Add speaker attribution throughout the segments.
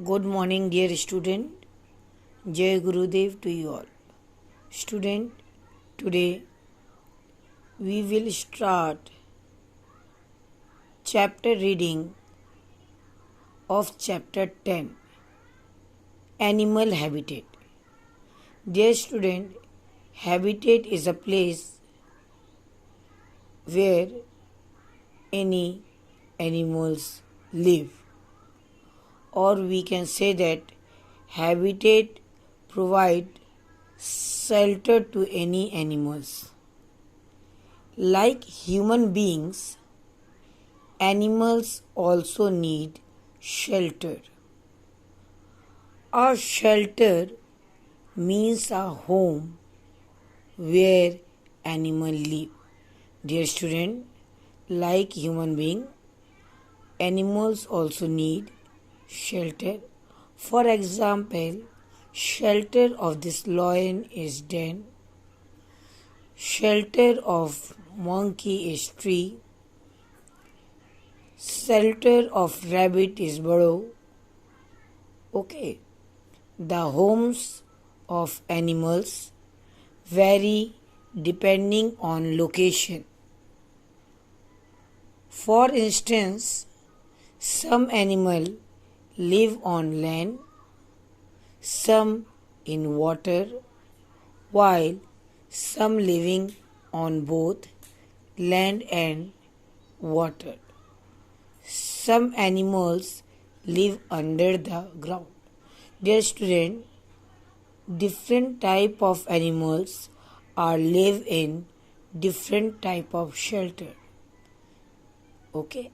Speaker 1: Good morning, dear student. Jai Gurudev to you all. Student, today we will start chapter reading of chapter 10, Animal Habitat. Dear student, habitat is a place where any animals live, or we can say that habitat provide shelter to any animals. Like human beings, animals also need shelter. A shelter means a home where animals live. Dear student, like human being, animals also need shelter. For example, shelter of this lion is den, shelter of monkey is tree, shelter of rabbit is burrow. Okay, the homes of animals vary depending on location. For instance, some animals live on land, some in water, while some living on both land and water. Some animals live under the ground. Dear student, different type of animals are live in different type of shelter. Okay,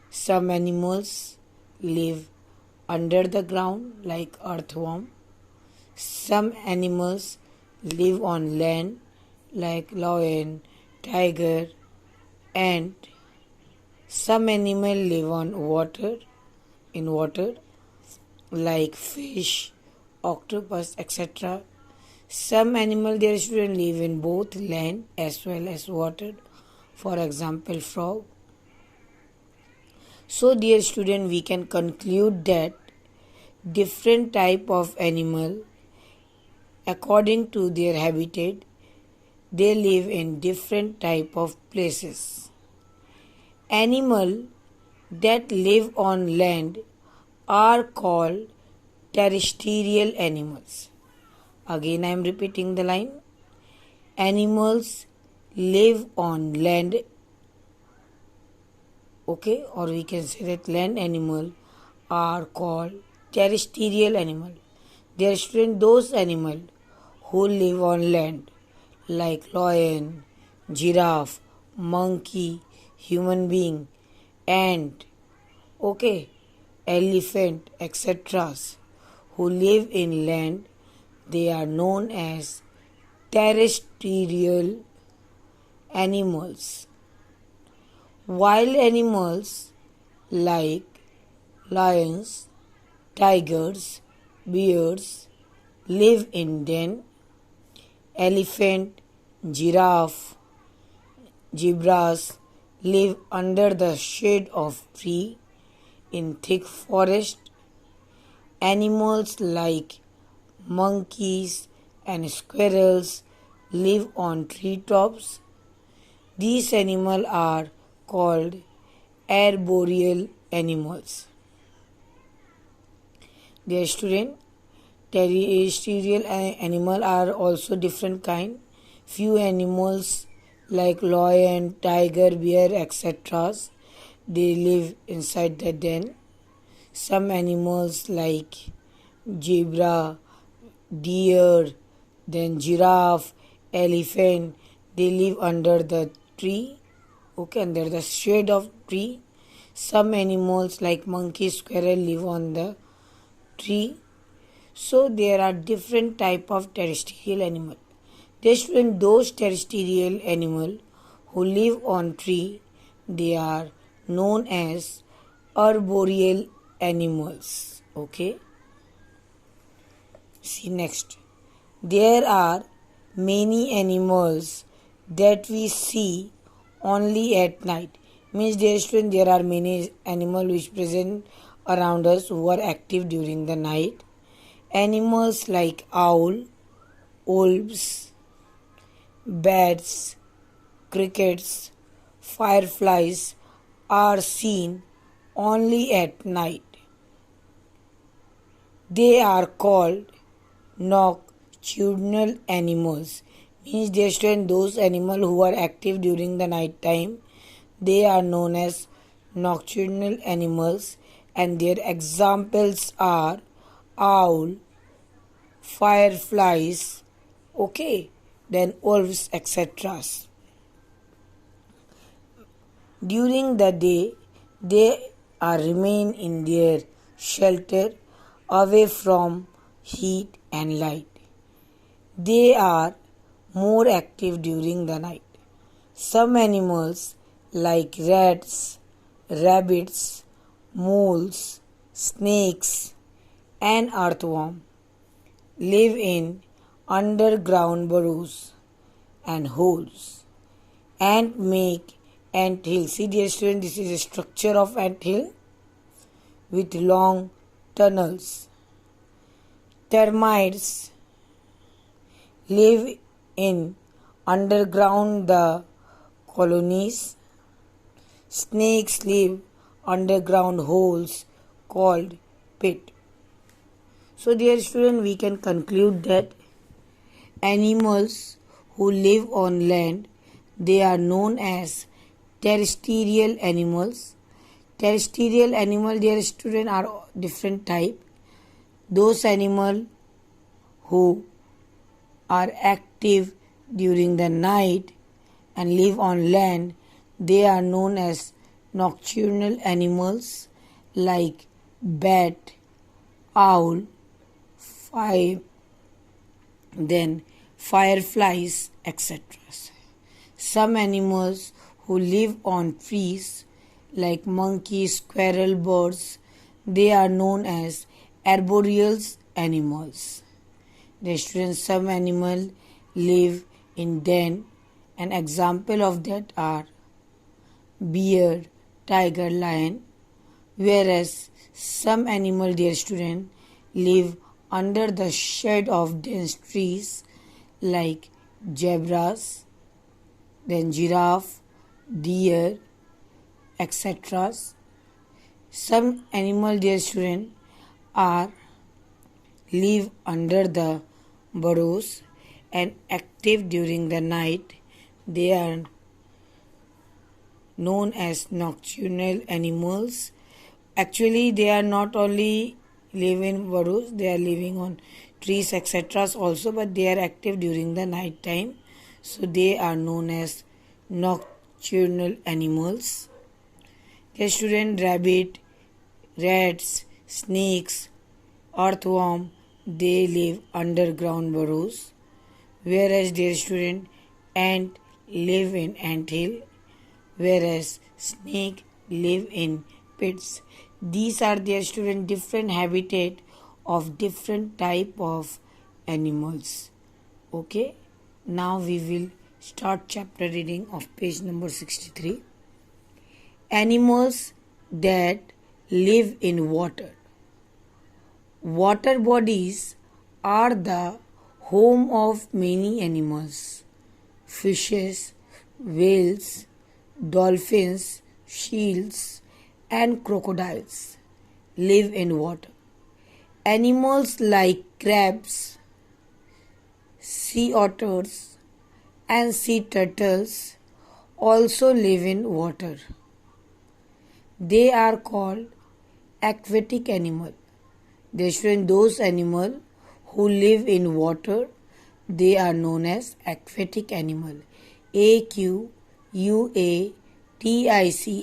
Speaker 1: some animals live under the ground like earthworm. Some animals live on land like lion, tiger, and some animals live on water in water like fish, octopus, etc. Some animals, dear students, live in both land as well as water. For example, frog. So, dear student, we can conclude that different type of animal, according to their habitat, they live in different type of places. Animal that live on land are called terrestrial animals. Again, I am repeating the line. Animals live on land. Okay, or we can say that land animal are called terrestrial animal. They are student those animal who live on land like lion, giraffe, monkey, human being, ant, okay, elephant, etc. who live in land. They are known as terrestrial animals. Wild animals like lions, tigers, bears live in den. Elephant, giraffe, zebras live under the shade of tree in thick forest. Animals like monkeys and squirrels live on treetops. These animals are called arboreal animals. Dear student, terrestrial animals are also different kind. Few animals like lion, tiger, bear, etc. they live inside the den. Some animals like zebra, deer, then giraffe, elephant, they live under the tree. Okay, under the shade of tree. Some animals like monkey, squirrel live on the tree. So there are different type of terrestrial animal. Those terrestrial animal who live on tree, they are known as arboreal animals. Okay. See next. There are many animals that we see only at night. Means dear student, there are many animals which present around us who are active during the night. Animals like owl, wolves, bats, crickets, fireflies are seen only at night. They are called nocturnal animals. Means they student those animals who are active during the night time. They are known as nocturnal animals, and their examples are owl, fireflies, okay, then wolves, etc. During the day, they are remain in their shelter away from heat and light. They are more active during the night. Some animals like rats, rabbits, moles, snakes, and earthworm live in underground burrows and holes and make ant hill. See dear student, this is a structure of ant hill with long tunnels. Termites live in underground the colonies. Snakes live underground holes called pit. So dear student, we can conclude that animals who live on land, they are known as terrestrial animals. Terrestrial animal, dear student, are different type. Those animals who are active during the night and live on land, they are known as nocturnal animals like bat, owl, then fireflies, etc. Some animals who live on trees like monkeys, squirrel, birds, they are known as arboreal animals. The students, some animals live in den. An example of that are bear, tiger, lion, whereas some animal, dear student, live under the shade of dense trees like zebras, then giraffe, deer, etc. Some animal, dear student, are live under the burrows and active during the night. They are known as nocturnal animals. Actually, they are not only live in burrows, they are living on trees, etc. also, but they are active during the night time. So they are known as nocturnal animals. The student, rabbit, rats, snakes, earthworm, they live underground burrows, whereas their student, ant live in ant hill, whereas snake live in pits. These are their student different habitat of different type of animals. Okay, now we will start chapter reading of page number 63. Animals that live in water. Water bodies are the home of many animals. Fishes, whales, dolphins, seals, and crocodiles live in water. Animals like crabs, sea otters, and sea turtles also live in water. They are called aquatic animals. They show those animals who live in water, they are known as aquatic animal. AQUATIC,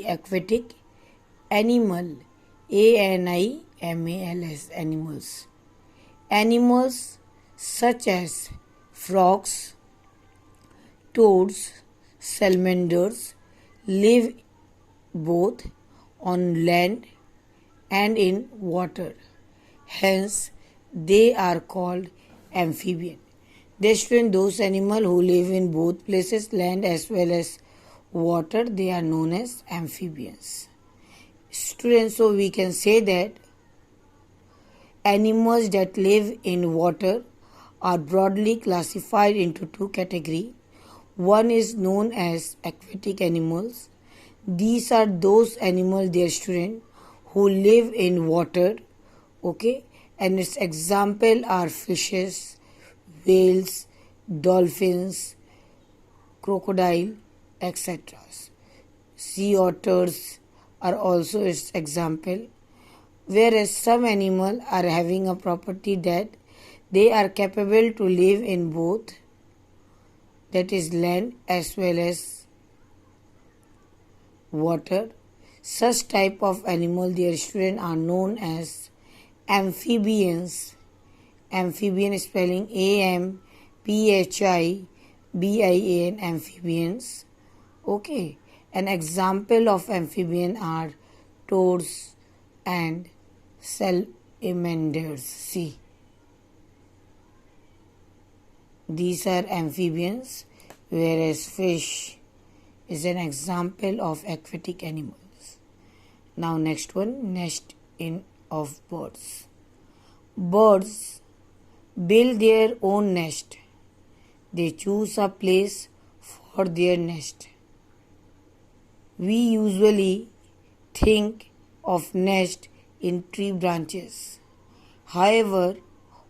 Speaker 1: aquatic animal. ANIMALS, animals. Animals such as frogs, toads, salamanders live both on land and in water. Hence, they are called amphibian. They student those animals who live in both places, land as well as water, they are known as amphibians. Students, so we can say that animals that live in water are broadly classified into two categories. One is known as aquatic animals. These are those animals, dear student, who live in water, okay, and its example are fishes, whales, dolphins, crocodile, etc. Sea otters are also its example, whereas some animals are having a property that they are capable to live in both, that is land as well as water. Such type of animal, dear student, are known as amphibians. Amphibian spelling AMPHIBIAN, amphibians. Okay, an example of amphibian are toads and salamanders. See, these are amphibians, whereas fish is an example of aquatic animals. Now next one, nest in of birds. Birds build their own nest. They choose a place for their nest. We usually think of nest in tree branches. However,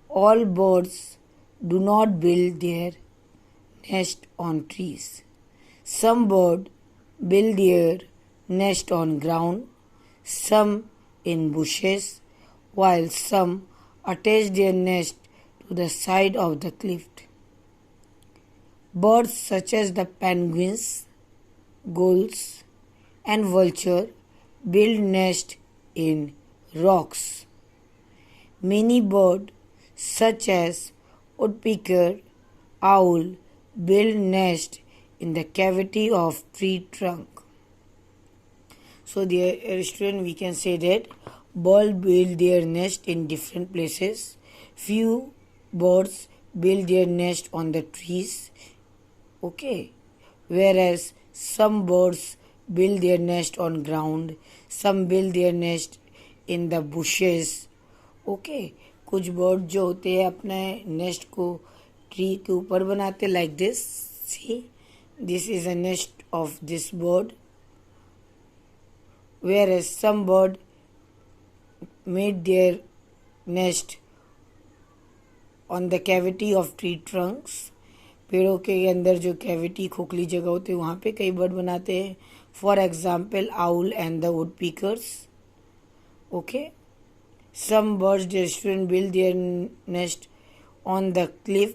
Speaker 1: all birds do not build their nest on trees. Some birds build their nest on ground, some in bushes, while some attach their nest to the side of the cliff. Birds such as the penguins, gulls, and vulture build nests in rocks. Many birds such as woodpecker, owl build nests in the cavity of tree trunk. So dear student, we can say that birds build their nest in different places. Few birds build their nest on the trees, okay, whereas some birds build their nest on ground, some build their nest in the bushes, okay. कुछ bird जो होते हैं अपने nest को tree के ऊपर बनाते like this. See, this is a nest of this bird, whereas some bird made their nest on the cavity of tree trunks. पेड़ों के अंदर जो कैविटी खोखली जगह होती है वहाँ पे कई बर्ड बनाते हैं. For example owl and the woodpeckers. Okay, some birds, their student, build their nest on the cliff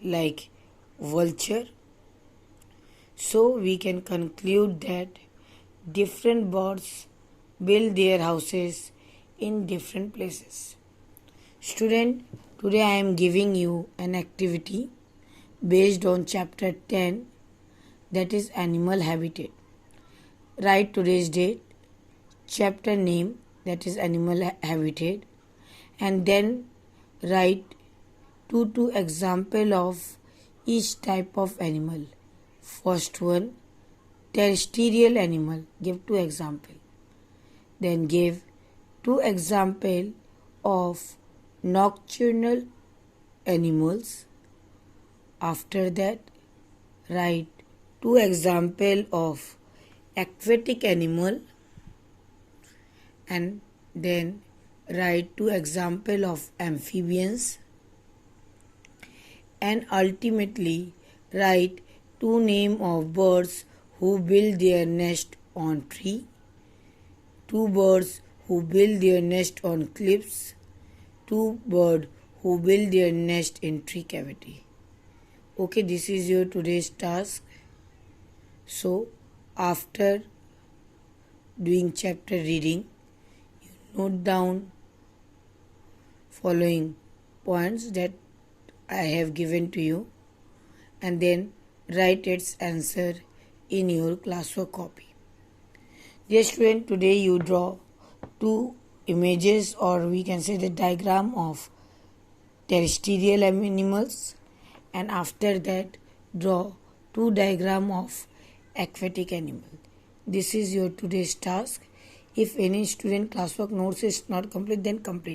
Speaker 1: like vulture. So we can conclude that different birds build their houses in different places. Student, today I am giving you an activity based on chapter 10, that is animal habitat. Write today's date, chapter name, that is animal habitat, and then write two example of each type of animal. First one, terrestrial animal, give 2 example. Then give 2 example of nocturnal animals. After that, write 2 example of aquatic animal, and then write 2 example of amphibians, and ultimately write 2 name of birds who build their nest on tree, 2 birds who build their nest on cliffs, 2 birds who build their nest in tree cavity. Okay, this is your today's task. So after doing chapter reading, note down following points that I have given to you, and then write its answer in your classwork copy. Dear student, today you draw 2 images, or we can say the diagram of terrestrial animals, and after that draw 2 diagram of aquatic animal. This is your today's task. If any student classwork notes is not complete, then complete.